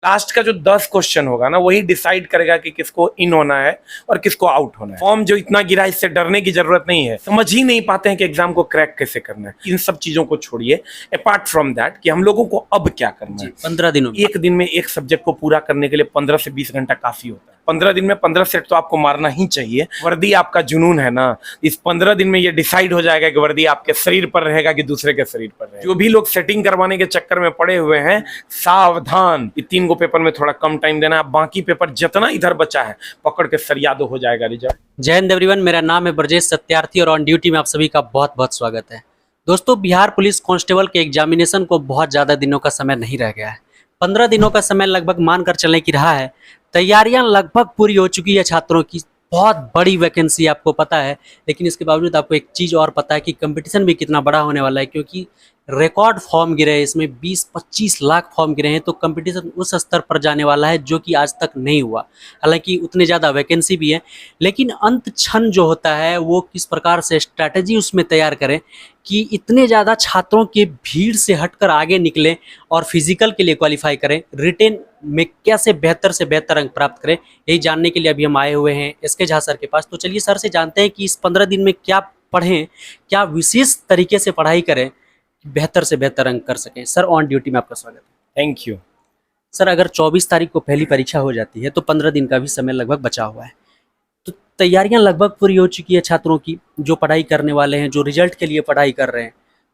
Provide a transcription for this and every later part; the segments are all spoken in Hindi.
लास्ट का जो 10 क्वेश्चन होगा ना वही डिसाइड करेगा कि किसको इन होना है और किसको आउट होना है। फॉर्म जो इतना गिरा इससे डरने की जरूरत नहीं है, समझ ही नहीं पाते हैं कि एग्जाम को क्रैक कैसे करना है। इन सब चीजों को छोड़िए, अपार्ट फ्रॉम दैट कि हम लोगों को अब क्या करना है। 15 दिनों में एक दिन में एक सब्जेक्ट को पूरा करने के लिए 15 से 20 घंटा काफी होता है। 15 दिन में 15 सेट तो आपको मारना ही चाहिए। वर्दी आपका जुनून है ना, इस 15 दिन में ये डिसाइड हो जाएगा कि वर्दी आपके शरीर पर रहेगा कि दूसरे के शरीर पर रहेगा। जो भी लोग सेटिंग करवाने के चक्कर में पड़े हुए हैं, सावधान। 3 पेपर में थोड़ा कम टाइम देना, बाकी पेपर जितना इधर बचा है पकड़ के सरिया दो, हो जाएगा रिजल्ट। जय हिंद एवरीवन, मेरा नाम है ब्रजेश सत्यार्थी और ऑन ड्यूटी में आप सभी का बहुत बहुत स्वागत है। दोस्तों, बिहार पुलिस कांस्टेबल के एग्जामिनेशन को बहुत ज़्यादा दिनों का समय नहीं रह गया है। 15 दिनों का समय लगभग मानकर चलने की रहा है। तैयारियां लगभग पूरी हो चुकी है छात्रों की। बहुत बड़ी वैकेंसी आपको पता है, लेकिन इसके बावजूद आपको एक चीज़ और पता है कि कंपटीशन भी कितना बड़ा होने वाला है, क्योंकि रिकॉर्ड फॉर्म गिरे हैं। इसमें 20-25 लाख फॉर्म गिरे हैं, तो कंपटीशन उस स्तर पर जाने वाला है जो कि आज तक नहीं हुआ। हालांकि उतने ज़्यादा वैकेंसी भी है, लेकिन अंत क्षण जो होता है वो किस प्रकार से स्ट्रैटेजी उसमें तैयार करें कि इतने ज़्यादा छात्रों के भीड़ से हटकर आगे निकलें और फिजिकल के लिए क्वालिफाई करें, रिटेन में कैसे बेहतर से बेहतर अंक प्राप्त करें, यही जानने के लिए अभी हम आए हुए हैं एसके झा सर के पास। तो चलिए सर से जानते हैं कि इस 15 दिन में क्या पढ़ें, क्या विशेष तरीके से पढ़ाई करें, बेहतर से बेहतर अंक कर सकें। सर, ऑन ड्यूटी में आपका स्वागत है। थैंक यू सर, अगर 24 तारीख को पहली परीक्षा हो जाती है तो 15 दिन का भी समय लगभग बचा हुआ है, तो तैयारियां लगभग पूरी हो चुकी है छात्रों की। जो पढ़ाई करने वाले हैं, जो रिजल्ट के लिए पढ़ाई कर रहे हैं,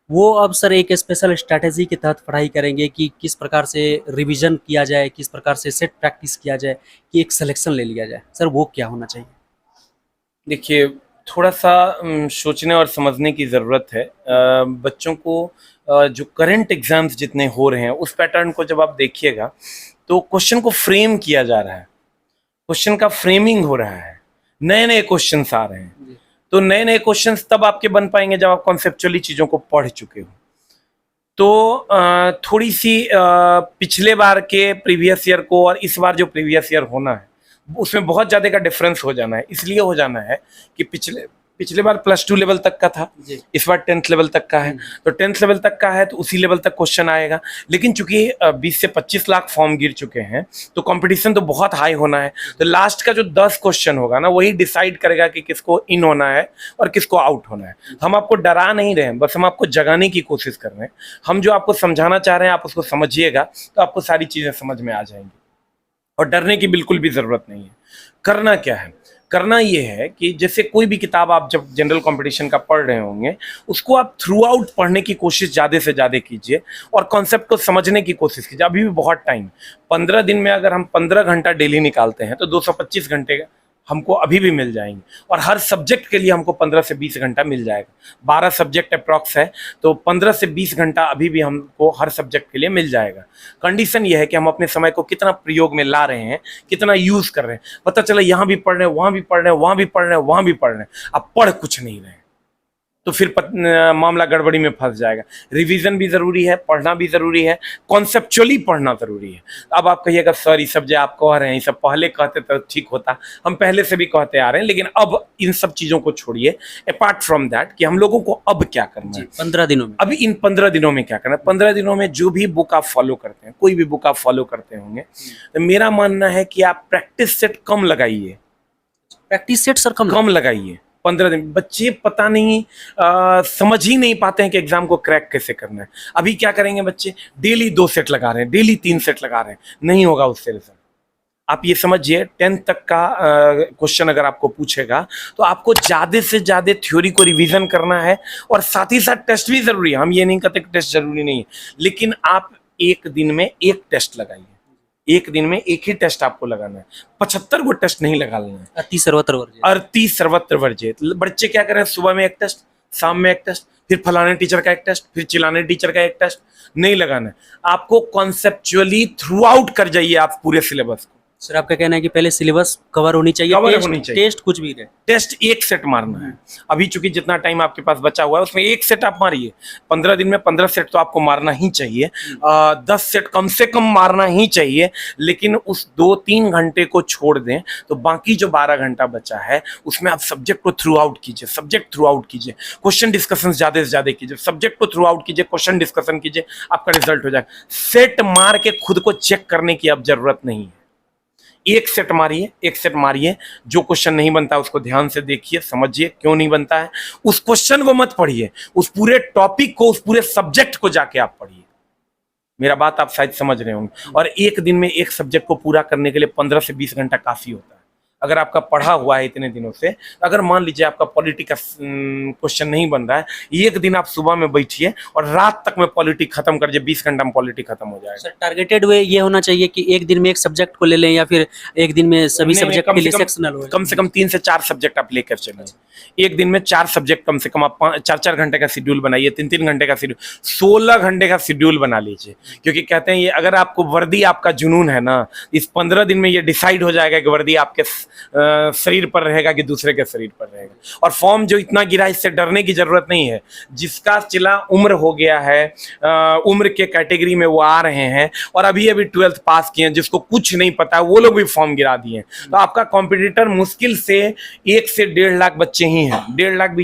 वो अब सर एक स्पेशल स्ट्रैटेजी के तहत पढ़ाई करेंगे कि किस प्रकार से रिवीजन किया जाए, किस प्रकार से सेट प्रैक्टिस किया जाए कि एक सिलेक्शन ले लिया जाए। सर, वो क्या होना चाहिए? देखिए, थोड़ा सा सोचने और समझने की ज़रूरत है। बच्चों को जो करंट एग्जाम्स जितने हो रहे हैं उस पैटर्न को जब आप देखिएगा तो क्वेश्चन को फ्रेम किया जा रहा है, क्वेश्चन का फ्रेमिंग हो रहा है, नए नए क्वेश्चंस आ रहे हैं। तो नए नए क्वेश्चंस तब आपके बन पाएंगे जब आप कॉन्सेप्चुअली चीज़ों को पढ़ चुके हो। तो थोड़ी सी पिछले बार के प्रीवियस ईयर को और इस बार जो प्रीवियस ईयर होना है उसमें बहुत ज़्यादा का डिफरेंस हो जाना है। इसलिए हो जाना है कि पिछले बार +2 लेवल तक का था, इस बार 10th लेवल तक का है। तो 10th लेवल तक का है तो उसी लेवल तक क्वेश्चन आएगा। लेकिन चूंकि 20 से 25 लाख फॉर्म गिर चुके हैं तो कंपटीशन तो बहुत हाई होना है। तो लास्ट का जो 10 क्वेश्चन होगा ना वही डिसाइड करेगा कि किसको इन होना है और किसको आउट होना है। हम आपको डरा नहीं रहे हैं, बस हम आपको जगाने की कोशिश कर रहे हैं। हम जो आपको समझाना चाह रहे हैं आप उसको समझिएगा तो आपको सारी चीज़ें समझ में आ जाएंगी और डरने की बिल्कुल भी ज़रूरत नहीं है। करना क्या है? करना ये है कि जैसे कोई भी किताब आप जब जनरल कंपटीशन का पढ़ रहे होंगे उसको आप थ्रू आउट पढ़ने की कोशिश ज़्यादा से ज़्यादा कीजिए और कॉन्सेप्ट को समझने की कोशिश कीजिए। अभी भी बहुत टाइम, 15 दिन में अगर हम 15 घंटा डेली निकालते हैं तो 225 घंटे हमको अभी भी मिल जाएंगे और हर सब्जेक्ट के लिए हमको 15 से 20 घंटा मिल जाएगा। 12 सब्जेक्ट अप्रॉक्स है तो 15 से 20 घंटा अभी भी हमको हर सब्जेक्ट के लिए मिल जाएगा। कंडीशन ये है कि हम अपने समय को कितना प्रयोग में ला रहे हैं, कितना यूज़ कर रहे हैं। पता चला यहाँ भी पढ़ रहे हैं, वहाँ भी पढ़ रहे हैं, वहाँ भी पढ़ रहे हैं, वहाँ भी पढ़ रहे हैं, अब पढ़ कुछ नहीं रहे हैं तो फिर मामला गड़बड़ी में फंस जाएगा। रिवीजन भी ज़रूरी है, पढ़ना भी ज़रूरी है, कॉन्सेप्चुअली पढ़ना ज़रूरी है। अब आप कहिएगा सर ये सब जो आप कह रहे हैं ये सब पहले कहते तो ठीक होता, हम पहले से भी कहते आ रहे हैं, लेकिन अब इन सब चीज़ों को छोड़िए, अपार्ट फ्रॉम दैट कि हम लोगों को अब क्या करना है 15 दिनों में। अभी इन 15 दिनों में क्या करना है? 15 दिनों में जो भी बुक आप फॉलो करते हैं, कोई भी बुक आप फॉलो करते होंगे, तो मेरा मानना है कि आप प्रैक्टिस सेट कम लगाइए। प्रैक्टिस सेट सर कम लगाइए। 15 दिन बच्चे पता नहीं समझ ही नहीं पाते हैं कि एग्जाम को क्रैक कैसे करना है। अभी क्या करेंगे बच्चे? डेली 2 सेट लगा रहे हैं, डेली 3 सेट लगा रहे हैं, नहीं होगा उससे रिजल्ट। आप ये समझिए 10th तक का क्वेश्चन अगर आपको पूछेगा तो आपको ज़्यादा से ज़्यादा थ्योरी को रिवीजन करना है और साथ ही साथ टेस्ट भी ज़रूरी है। हम ये नहीं कहते कि टेस्ट जरूरी नहीं है, लेकिन आप एक दिन में एक टेस्ट लगाइए। एक दिन में एक ही टेस्ट आपको लगाना है, 75 को टेस्ट नहीं लगाना है। अति सर्वत्र वर्जित। बच्चे क्या करें? सुबह में एक टेस्ट, शाम में एक टेस्ट, फिर फलाने टीचर का एक टेस्ट, फिर चिल्लाने टीचर का एक टेस्ट। नहीं लगाना है आपको। कॉन्सेप्चुअली थ्रू आउट कर जाइए आप पूरे सिलेबस को। सर आपका कहना है कि पहले सिलेबस कवर होनी चाहिए, कवर टेस्ट होनी चाहिए। टेस्ट कुछ भी रहे। टेस्ट एक सेट मारना है। अभी चूंकि जितना टाइम आपके पास बचा हुआ है उसमें एक सेट आप मारिए। 15 दिन में 15 सेट तो आपको मारना ही चाहिए। 10 सेट कम से कम मारना ही चाहिए, लेकिन उस 2-3 घंटे को छोड़ दें तो बाकी जो 12 घंटा बचा है उसमें आप सब्जेक्ट को थ्रू आउट कीजिए, सब्जेक्ट थ्रू आउट कीजिए, क्वेश्चन डिस्कशन ज्यादा से ज्यादा कीजिए, सब्जेक्ट को थ्रू आउट कीजिए, क्वेश्चन डिस्कशन कीजिए, आपका रिजल्ट हो जाएगा। सेट मार के खुद को चेक करने की अब जरूरत नहीं है। एक सेट मारिए, एक सेट मारिए। जो क्वेश्चन नहीं बनता उसको ध्यान से देखिए, समझिए क्यों नहीं बनता है। उस क्वेश्चन को मत पढ़िए, उस पूरे टॉपिक को, उस पूरे सब्जेक्ट को जाके आप पढ़िए। मेरा बात आप शायद समझ रहे होंगे। और एक दिन में एक सब्जेक्ट को पूरा करने के लिए 15 से 20 घंटा काफी होता है। अगर आपका पढ़ा हुआ है इतने दिनों से, अगर मान लीजिए आपका पॉलिटी का क्वेश्चन नहीं बन रहा है, एक दिन आप सुबह में बैठिए और रात तक में पॉलिटी खत्म कर दीजिए, 20 घंटा में पॉलिटी खत्म हो जाएगा। सर टारगेटेड वे ये होना चाहिए कि एक दिन में एक सब्जेक्ट को ले लें या फिर एक दिन में सभी नहीं, सब्जेक्ट कम के से लिए कम- सेक्शनल हो। कम से कम 3 से 4 सब्जेक्ट आप लेकर चलिए। एक दिन में 4 सब्जेक्ट, कम से कम आप 4-4 घंटे का शेड्यूल बनाइए, 3-3 घंटे का शेड्यूल, 16 घंटे का शेड्यूल बना लीजिए। क्योंकि कहते हैं ये, अगर आपको वर्दी, आपका जुनून है ना, इस 15 दिन में ये डिसाइड हो जाएगा कि वर्दी आपके शरीर पर रहेगा कि दूसरे के शरीर पर रहेगा। और फॉर्म जो इतना गिरा, इससे डरने की जरूरत नहीं है। जिसका चिला उम्र हो गया है, उम्र के कैटेगरी में वो आ रहे हैं और अभी अभी 12th पास किए हैं, जिसको कुछ नहीं पता वो लोग भी फॉर्म गिरा दिए। तो आपका कॉम्पिटिटर मुश्किल से 1 से 1.5 लाख बच्चे ही हैं। 1.5 लाख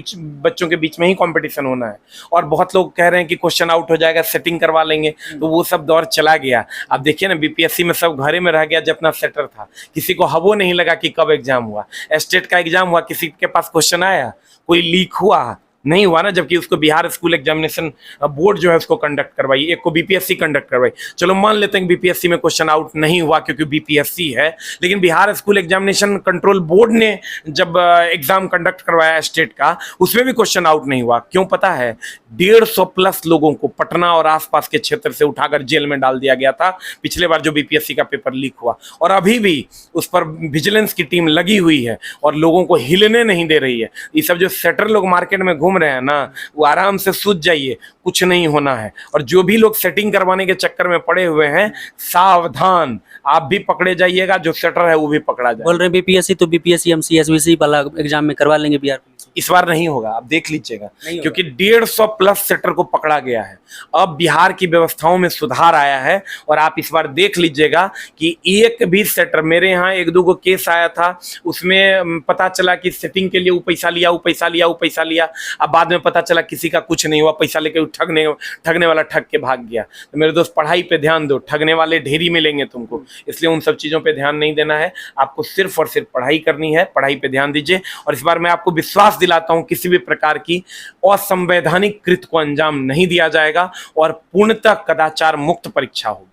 बच्चों के बीच में ही कंपटीशन होना है। और बहुत लोग कह रहे हैं कि क्वेश्चन आउट हो जाएगा, सेटिंग करवा लेंगे, तो वो सब दौर चला गया। आप देखिए ना, बीपीएससी में सब घरे में रह गया जब अपना सेटर था, किसी को हवो नहीं लगा कि कब एग्जाम हुआ। स्टेट का एग्जाम हुआ, किसी के पास क्वेश्चन आया, कोई लीक हुआ नहीं हुआ ना, जबकि उसको बिहार स्कूल एग्जामिनेशन बोर्ड जो है उसको कंडक्ट करवाई, एक को बीपीएससी कंडक्ट करवाई। चलो मान लेते हैं कि बीपीएससी में क्वेश्चन आउट नहीं हुआ क्योंकि बीपीएससी है, लेकिन Bihar school examination control board ने जब एग्जाम कंडक्ट करवाया स्टेट का, उसमें भी क्वेश्चन आउट नहीं हुआ। क्यों पता है? 150 प्लस लोगों को पटना और आसपास के क्षेत्र से उठाकर जेल में डाल दिया गया था पिछले बार जो बीपीएससी का पेपर लीक हुआ। और अभी भी उस पर विजिलेंस की टीम लगी हुई है और लोगों को हिलने नहीं दे रही है। ये सब जो सेटर लोग मार्केट में घूम रहे हैं ना, वो आराम से सूझ जाइए, कुछ नहीं होना है। और जो भी लोग सेटिंग करवाने के चक्कर में पड़े हुए हैं, सावधान, आप भी पकड़े जाइएगा, जो सेटर है वो भी पकड़ा जाए। बोल रहे हैं बीपीएससी, तो बीपीएससी हम सीएसबीसी वाला एग्जाम में करवा लेंगे बिहार पुलिस। इस बार नहीं होगा, आप देख लीजिएगा, नहीं क्योंकि 150 प्लस सेक्टर को पकड़ा गया है। अब बिहार की व्यवस्थाओं में सुधार आया है और आप इस बार देख लीजिएगा कि एक भी सेक्टर, मेरे यहाँ 1-2 गो केस आया था, उसमें पता चला कि सेटिंग के लिए वो पैसा लिया, वो पैसा लिया, वो पैसा लिया, अब बाद में पता चला किसी का कुछ नहीं हुआ, पैसा लेके ठगने वाला ठग के भाग गया। तो मेरे दोस्त, पढ़ाई पे ध्यान दो, ठगने वाले ढेरी मिलेंगे तुमको, इसलिए उन सब चीज़ों पे ध्यान नहीं देना है। आपको सिर्फ और सिर्फ पढ़ाई करनी है, पढ़ाई पे ध्यान दीजिए। और इस बार मैं आपको विश्वास दिलाता हूं, किसी भी प्रकार की असंवैधानिक कृत्य को अंजाम नहीं दिया जाएगा और पूर्णतः कदाचार मुक्त परीक्षा होगी।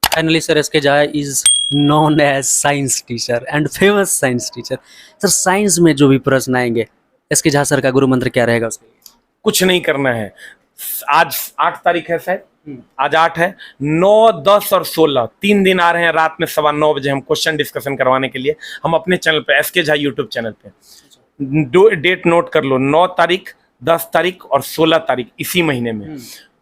Finally, sir, SK Jha is known as science teacher and famous science teacher. Sir science में जो भी प्रश्न आएंगे, SK Jha सर का गुरु मंत्र क्या रहेगा उसके लिए? कुछ नहीं करना है। आज 8 तारीख है शायद, आज 8 है, 9, 10 और 16 3 दिन आ रहे हैं। रात में 9:15 बजे हम क्वेश्चन डिस्कशन करवाने के लिए, हम अपने चैनल पे, SK Jha यूट्यूब चैनल पे, डेट नोट कर लो, 9 तारीख, 10 तारीख और 16 तारीख, इसी महीने में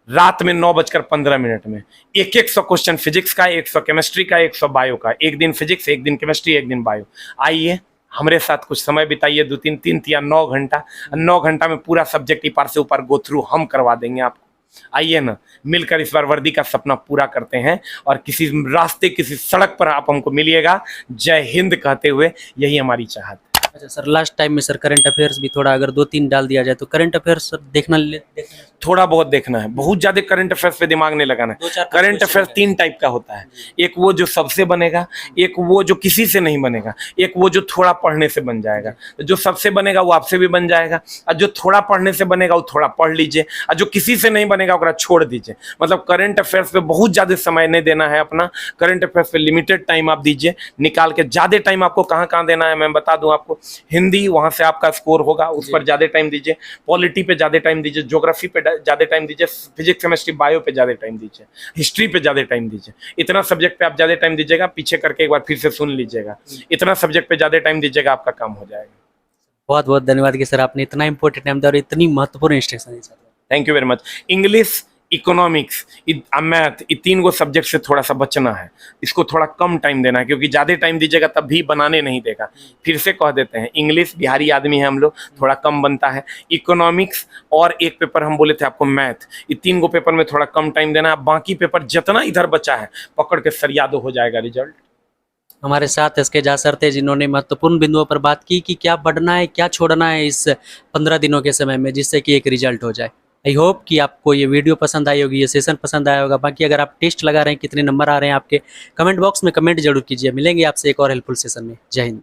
रात में 9:15 में 100 क्वेश्चन फिजिक्स का, 100 केमिस्ट्री का, 100 बायो का, एक दिन फिजिक्स, एक दिन केमिस्ट्री, एक दिन बायो। आइए हमारे साथ कुछ समय बिताइए, 2-3 या 9 घंटा। 9 घंटा में पूरा सब्जेक्ट ही पार से ऊपर गो थ्रू हम करवा देंगे आपको। आइए ना, मिलकर इस बार वर्दी का सपना पूरा करते हैं और किसी रास्ते, किसी सड़क पर आप हमको मिलिएगा जय हिंद कहते हुए, यही हमारी चाहत है। अच्छा सर, लास्ट टाइम में सर करंट अफेयर्स भी थोड़ा अगर 2-3 डाल दिया जाए तो करंट अफेयर्स सर देखना थोड़ा बहुत देखना है, बहुत ज्यादा करंट अफेयर्स पे दिमाग नहीं लगाना है। करंट अफेयर्स 3 टाइप का होता है, एक वो जो सबसे बनेगा, एक वो जो किसी से नहीं बनेगा, एक वो जो थोड़ा पढ़ने से बन जाएगा। तो जो सबसे बनेगा वो आपसे भी बन जाएगा, और जो थोड़ा पढ़ने से बनेगा वो थोड़ा पढ़ लीजिए, और जो किसी से नहीं बनेगा वो छोड़ दीजिए। मतलब करंट अफेयर्स पे बहुत ज्यादा समय नहीं देना है अपना, करंट अफेयर्स पे लिमिटेड टाइम आप दीजिए निकाल के। ज्यादा टाइम आपको कहाँ देना है मैं बता दूं आपको, हिंदी, वहां से आपका स्कोर होगा, उस पर ज्यादा टाइम दीजिए, पॉलिटी पे ज्यादा टाइम दीजिए, ज्योग्राफी पे ज्यादा टाइम दीजिए, फिजिक्स केमिस्ट्री बायो पे ज्यादा टाइम दीजिए, हिस्ट्री पे ज्यादा टाइम दीजिए। इतना सब्जेक्ट पे आप ज्यादा टाइम दीजिएगा, पीछे करके एक बार फिर से सुन लीजिएगा, इतना सब्जेक्ट पे ज्यादा टाइम दीजिएगा, आपका काम हो जाएगा। बहुत बहुत धन्यवाद कि सर आपने इतना इंपॉर्टेंट टाइम दिया और इतनी महत्वपूर्ण instruction the sir. Thank you very much. English economics, math, ये 3 गो सब्जेक्ट से थोड़ा सा बचना है। इसको थोड़ा कम टाइम देना है, क्योंकि ज़्यादा टाइम दीजिएगा तब भी बनाने नहीं देगा। फिर से कह देते हैं, इंग्लिश, बिहारी आदमी है हम लोग, थोड़ा कम बनता है। इकोनॉमिक्स और एक पेपर हम बोले थे आपको मैथ, ये 3 गो पेपर में थोड़ा कम टाइम देना है। बाकी पेपर जितना इधर बचा है पकड़ के सरिया दो, हो जाएगा रिजल्ट। हमारे साथ एसके झा सर थे, जिन्होंने महत्वपूर्ण बिंदुओं पर बात की कि क्या बढ़ना है, क्या छोड़ना है इस 15 दिनों के समय में, जिससे कि एक रिजल्ट हो जाए। आई होप कि आपको ये वीडियो पसंद आई होगी, ये सेशन पसंद आया होगा। बाकी अगर आप टेस्ट लगा रहे हैं, कितने नंबर आ रहे हैं आपके, कमेंट बॉक्स में कमेंट जरूर कीजिए। मिलेंगे आपसे एक और हेल्पफुल सेशन में। जय हिंद।